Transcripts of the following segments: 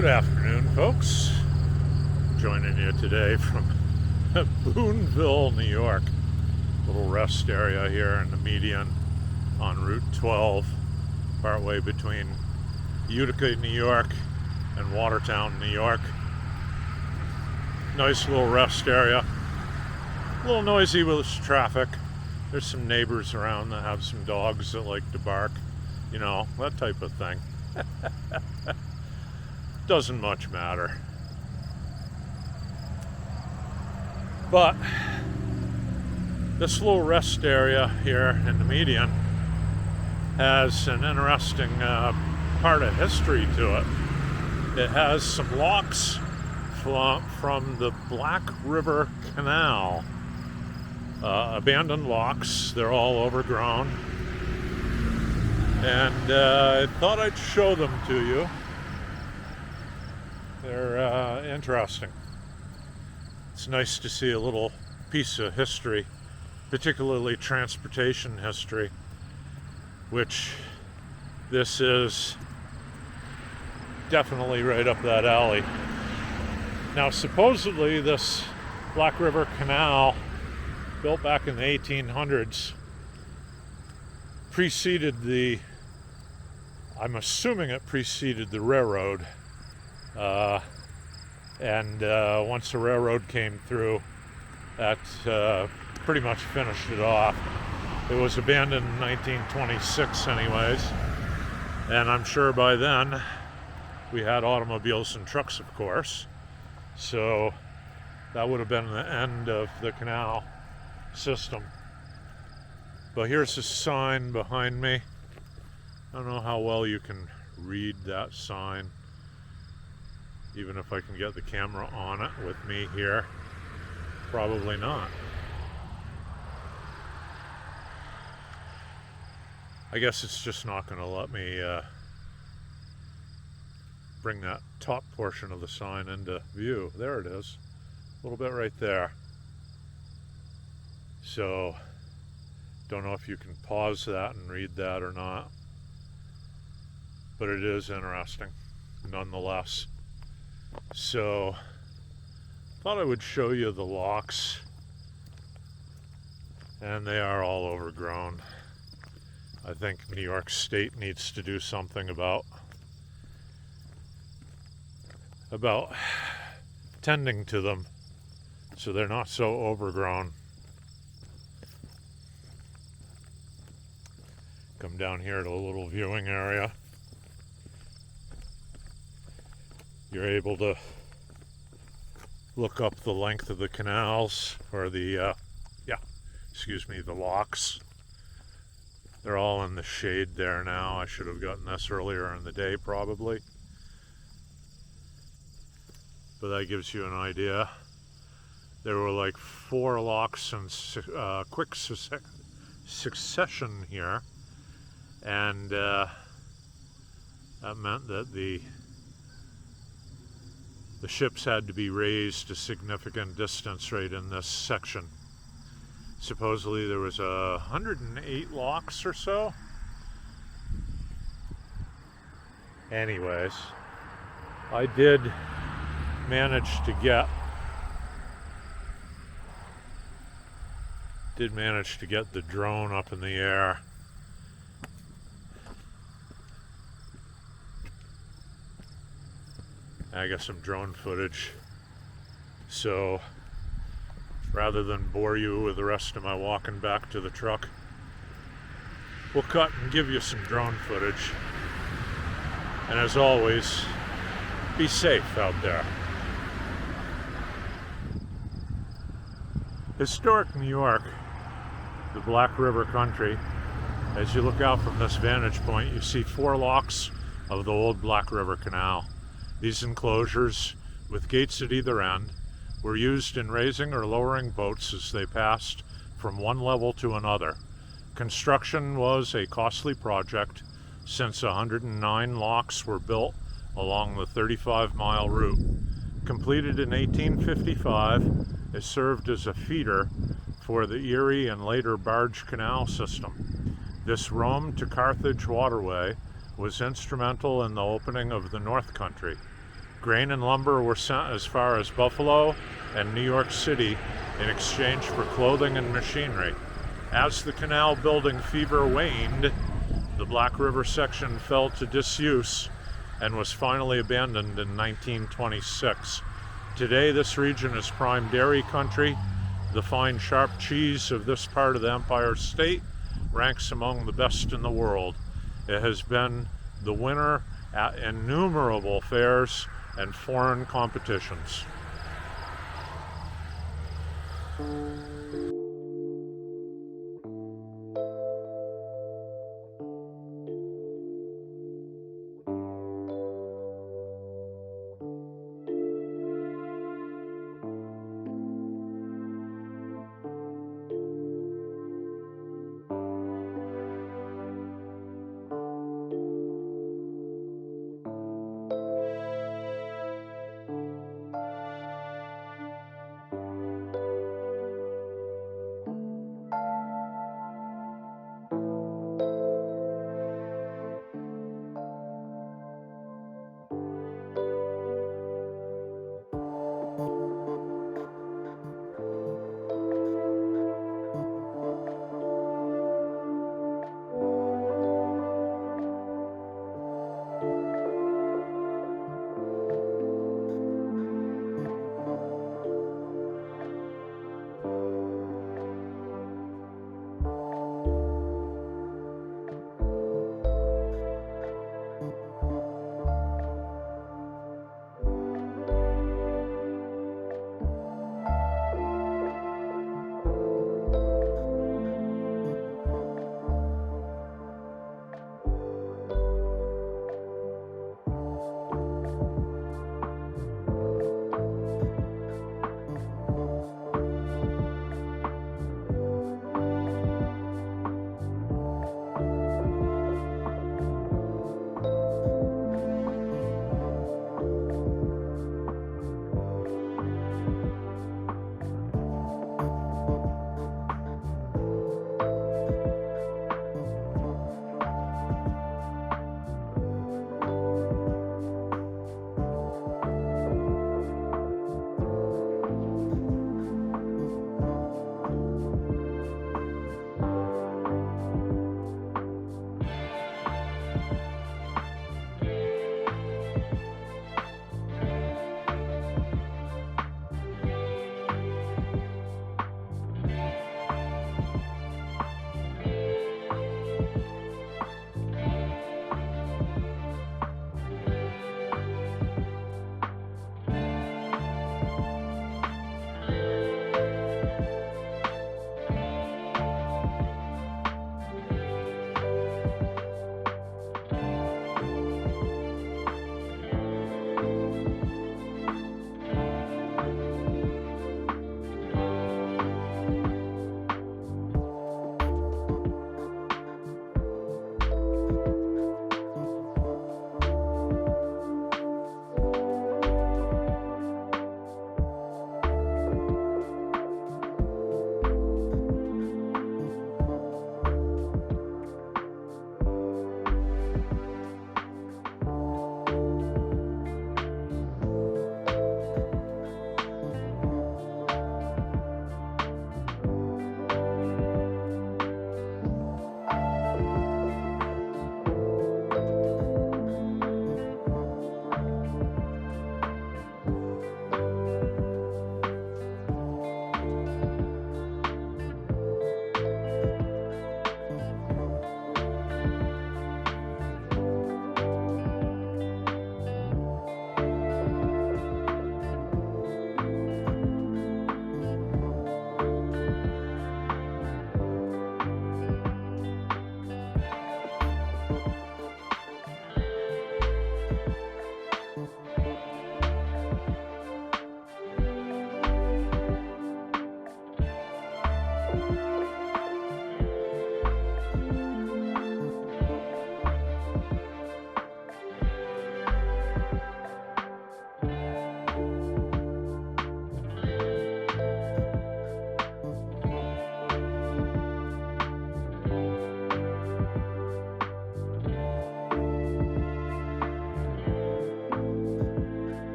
Good afternoon, folks. Joining you today from Boonville, New York. Little rest area here in the median on Route 12, partway between Utica, New York and Watertown, New York. Nice little rest area. A little noisy with this traffic. There's some neighbors around that have some dogs that like to bark. You know, that type of thing. Doesn't much matter. But this little rest area here in the median has an interesting part of history to it. It has some locks from the Black River Canal. Abandoned locks. They're all overgrown. And I thought I'd show them to you. They're interesting. It's nice to see a little piece of history, particularly transportation history, which this is definitely right up that alley. Now, supposedly this Black River Canal, built back in the 1800s, preceded I'm assuming it preceded the railroad. Once the railroad came through, that pretty much finished it off. It was abandoned in 1926 anyways, and I'm sure by then we had automobiles and trucks, of course, so that would have been the end of the canal system. But here's a sign behind me. I don't know how well you can read that sign, even if I can get the camera on it with me here. Probably not. I guess it's just not going to let me bring that top portion of the sign into view. There it is. A little bit right there. So, don't know if you can pause that and read that or not. But it is interesting, nonetheless. So, thought I would show you the locks, and they are all overgrown. I think New York State needs to do something about tending to them so they're not so overgrown. Come down here to a little viewing area. You're able to look up the length of the canals, or the locks. They're all in the shade there now. I should have gotten this earlier in the day probably. But that gives you an idea. There were like 4 locks in quick succession here. And that meant that the ships had to be raised a significant distance right in this section. Supposedly there was 108 locks or so. Anyways, I did manage to get the drone up in the air. I got some drone footage, so rather than bore you with the rest of my walking back to the truck, we'll cut and give you some drone footage. And as always, be safe out there. Historic New York, the Black River country. As you look out from this vantage point, you see 4 locks of the old Black River Canal. These enclosures, with gates at either end, were used in raising or lowering boats as they passed from one level to another. Construction was a costly project, since 109 locks were built along the 35-mile route. Completed in 1855, it served as a feeder for the Erie and later barge canal system. This Rome to Carthage waterway was instrumental in the opening of the North Country. Grain and lumber were sent as far as Buffalo and New York City in exchange for clothing and machinery. As the canal building fever waned, the Black River section fell to disuse and was finally abandoned in 1926. Today, this region is prime dairy country. The fine, sharp cheese of this part of the Empire State ranks among the best in the world. It has been the winner at innumerable fairs and foreign competitions.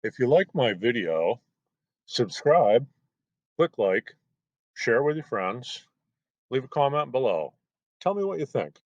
If you like my video, subscribe, click like, share with your friends, leave a comment below. Tell me what you think.